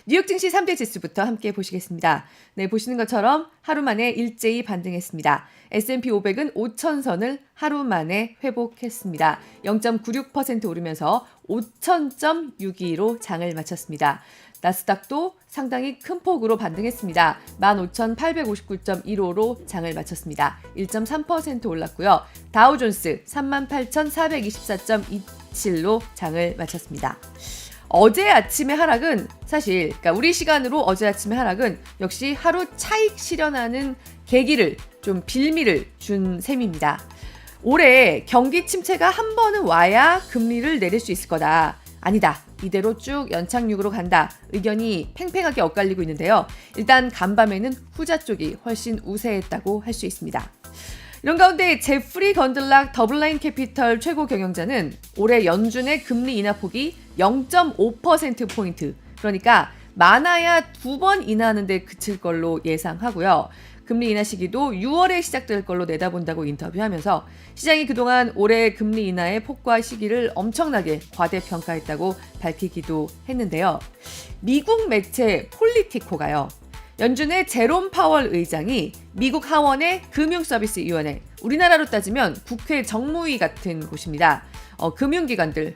뉴욕 증시 3대 지수부터 함께 보시겠습니다. 네, 보시는 것처럼 하루 만에 일제히 반등했습니다. S&P 500은 5,000선을 하루 만에 회복했습니다. 0.96% 오르면서 5,000.62로 장을 마쳤습니다. 나스닥도 상당히 큰 폭으로 반등했습니다. 15,859.15로 장을 마쳤습니다. 1.3% 올랐고요. 다우존스 38,424.27로 장을 마쳤습니다. 어제 아침의 하락은 사실 그러니까 우리 시간으로 어제 아침의 하락은 역시 하루 차익 실현하는 계기를 좀 빌미를 준 셈입니다. 올해 경기 침체가 한 번은 와야 금리를 내릴 수 있을 거다. 아니다. 이대로 쭉 연착륙으로 간다. 의견이 팽팽하게 엇갈리고 있는데요. 일단 간밤에는 후자 쪽이 훨씬 우세했다고 할 수 있습니다. 이런 가운데 제프리 건들락 더블라인 캐피털 최고 경영자는 올해 연준의 금리 인하폭이 0.5%포인트, 그러니까 많아야 2번 인하하는 데 그칠 걸로 예상하고요. 금리 인하 시기도 6월에 시작될 걸로 내다본다고 인터뷰하면서 시장이 그동안 올해 금리 인하의 폭과 시기를 엄청나게 과대평가했다고 밝히기도 했는데요. 미국 매체 폴리티코가요. 연준의 제롬 파월 의장이 미국 하원의 금융서비스위원회, 우리나라로 따지면 국회 정무위 같은 곳입니다. 금융기관들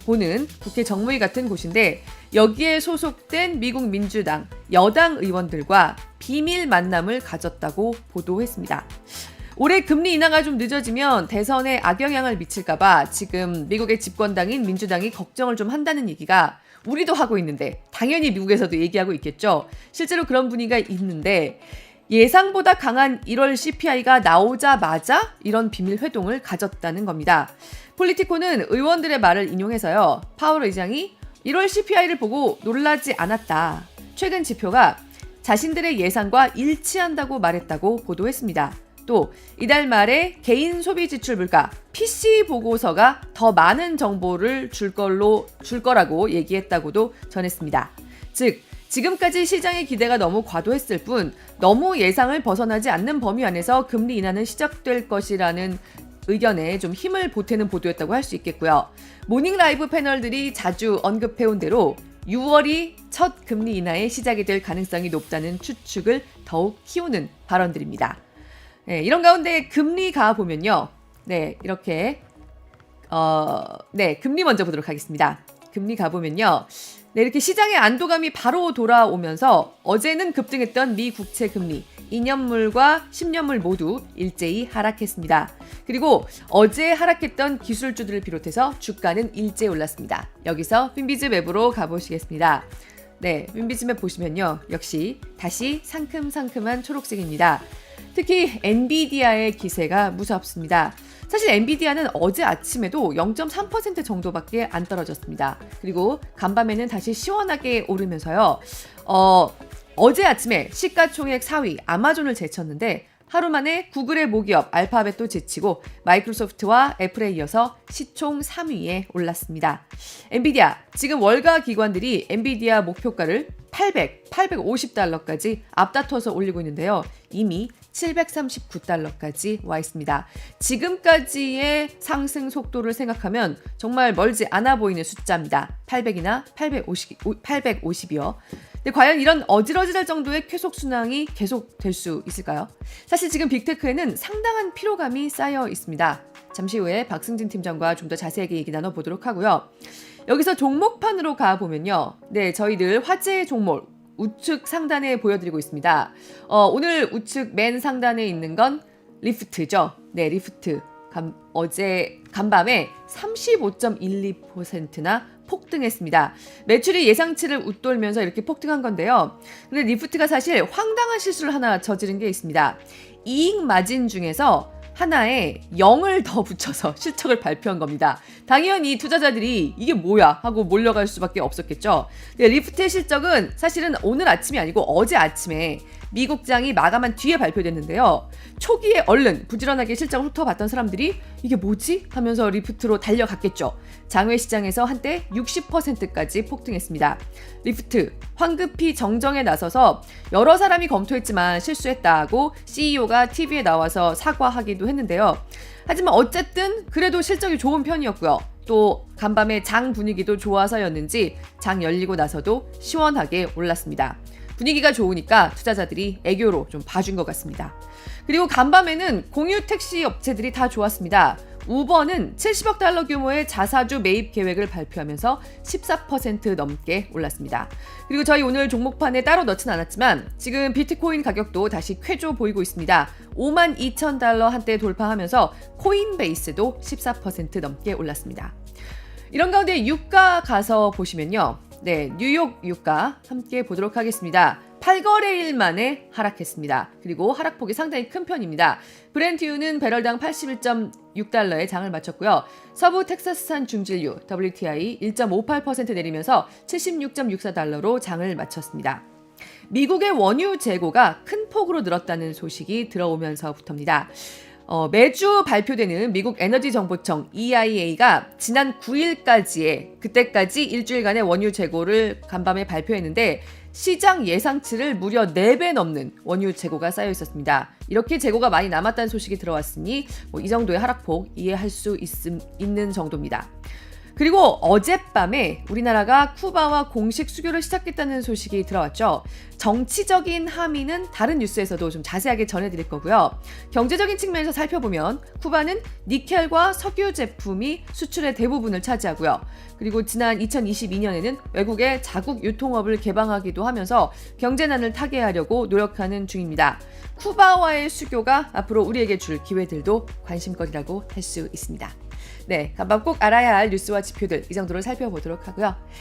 보는 국회 정무위 같은 곳인데 여기에 소속된 미국 민주당 여당 의원들과 비밀 만남을 가졌다고 보도했습니다. 올해 금리 인하가 좀 늦어지면 대선에 악영향을 미칠까봐 지금 미국의 집권당인 민주당이 걱정을 좀 한다는 얘기가 우리도 하고 있는데 당연히 미국에서도 얘기하고 있겠죠. 실제로 그런 분위기가 있는데 예상보다 강한 1월 CPI가 나오자마자 이런 비밀 회동을 가졌다는 겁니다. 폴리티코는 의원들의 말을 인용해서요. 파월 의장이 1월 CPI를 보고 놀라지 않았다. 최근 지표가 자신들의 예상과 일치한다고 말했다고 보도했습니다. 또 이달 말에 개인 소비 지출 물가 PC 보고서가 더 많은 정보를 줄 거라고 얘기했다고도 전했습니다. 즉 지금까지 시장의 기대가 너무 과도했을 뿐 너무 예상을 벗어나지 않는 범위 안에서 금리 인하는 시작될 것이라는 의견에 좀 힘을 보태는 보도였다고 할 수 있겠고요. 모닝 라이브 패널들이 자주 언급해온 대로 6월이 첫 금리 인하의 시작이 될 가능성이 높다는 추측을 더욱 키우는 발언들입니다. 네, 이런 가운데 금리 가 보면요. 이렇게 금리 먼저 보도록 하겠습니다. 금리 가 보면요. 이렇게 시장의 안도감이 바로 돌아오면서 어제는 급등했던 미 국채 금리 2년물과 10년물 모두 일제히 하락했습니다. 그리고 어제 하락했던 기술주들을 비롯해서 주가는 일제히 올랐습니다. 여기서 윈비즈 맵으로 가보시겠습니다. 윈비즈 맵 보시면요. 역시 다시 상큼상큼한 초록색입니다. 특히 엔비디아의 기세가 무섭습니다. 사실 엔비디아는 어제 아침에도 0.3% 정도밖에 안 떨어졌습니다. 그리고 간밤에는 다시 시원하게 오르면서요. 어제 아침에 시가총액 4위 아마존을 제쳤는데 하루 만에 구글의 모기업 알파벳도 제치고 마이크로소프트와 애플에 이어서 시총 3위에 올랐습니다. 엔비디아, 지금 월가 기관들이 엔비디아 목표가를 850달러까지 앞다퉈서 올리고 있는데요. 이미 739달러까지 와 있습니다. 지금까지의 상승 속도를 생각하면 정말 멀지 않아 보이는 숫자입니다. 800이나 850이요. 근데 과연 이런 어질어질할 정도의 쾌속 순항이 계속될 수 있을까요? 사실 지금 빅테크에는 상당한 피로감이 쌓여 있습니다. 잠시 후에 박승진 팀장과 좀 더 자세하게 얘기 나눠보도록 하고요. 여기서 종목판으로 가보면요. 저희들 화제 종목 우측 상단에 보여드리고 있습니다. 오늘 우측 맨 상단에 있는 건 리프트죠. 리프트. 어제 간밤에 35.12%나 폭등했습니다. 매출이 예상치를 웃돌면서 이렇게 폭등한 건데요. 근데 리프트가 사실 황당한 실수를 하나 저지른 게 있습니다. 이익 마진 중에서 하나에 0을 더 붙여서 실적을 발표한 겁니다. 당연히 투자자들이 이게 뭐야 하고 몰려갈 수밖에 없었겠죠. 리프트의 실적은 사실은 오늘 아침이 아니고 어제 아침에 미국장이 마감한 뒤에 발표됐는데요. 초기에 얼른 부지런하게 실적을 훑어봤던 사람들이 이게 뭐지? 하면서 리프트로 달려갔겠죠. 장외 시장에서 한때 60%까지 폭등했습니다. 리프트, 황급히 정정에 나서서 여러 사람이 검토했지만 실수했다고 CEO가 TV에 나와서 사과하기도 했는데요. 하지만 어쨌든 그래도 실적이 좋은 편이었고요. 또 간밤에 장 분위기도 좋아서였는지 장 열리고 나서도 시원하게 올랐습니다. 분위기가 좋으니까 투자자들이 애교로 좀 봐준 것 같습니다. 그리고 간밤에는 공유 택시 업체들이 다 좋았습니다. 우버는 70억 달러 규모의 자사주 매입 계획을 발표하면서 14% 넘게 올랐습니다. 그리고 저희 오늘 종목판에 따로 넣진 않았지만 지금 비트코인 가격도 다시 쾌조 보이고 있습니다. 52,000달러 한때 돌파하면서 코인베이스도 14% 넘게 올랐습니다. 이런 가운데 유가 가서 보시면요. 네, 뉴욕 유가 함께 보도록 하겠습니다. 8거래일 만에 하락했습니다. 그리고 하락폭이 상당히 큰 편입니다. 브렌트유는 배럴당 81.6달러에 장을 마쳤고요. 서부 텍사스산 중진유 WTI 1.58% 내리면서 76.64달러로 장을 마쳤습니다. 미국의 원유 재고가 큰 폭으로 늘었다는 소식이 들어오면서부터입니다. 매주 발표되는 미국 에너지 정보청 EIA가 지난 9일까지의 그때까지 일주일간의 원유 재고를 간밤에 발표했는데 시장 예상치를 무려 4배 넘는 원유 재고가 쌓여 있었습니다. 이렇게 재고가 많이 남았다는 소식이 들어왔으니 이 정도의 하락폭 이해할 수 있는 정도입니다. 그리고 어젯밤에 우리나라가 쿠바와 공식 수교를 시작했다는 소식이 들어왔죠. 정치적인 함의는 다른 뉴스에서도 좀 자세하게 전해드릴 거고요. 경제적인 측면에서 살펴보면 쿠바는 니켈과 석유 제품이 수출의 대부분을 차지하고요. 그리고 지난 2022년에는 외국의 자국 유통업을 개방하기도 하면서 경제난을 타개하려고 노력하는 중입니다. 쿠바와의 수교가 앞으로 우리에게 줄 기회들도 관심거리라고 할 수 있습니다. 네, 간밤 꼭 알아야 할 뉴스와 지표들 이 정도로 살펴보도록 하고요.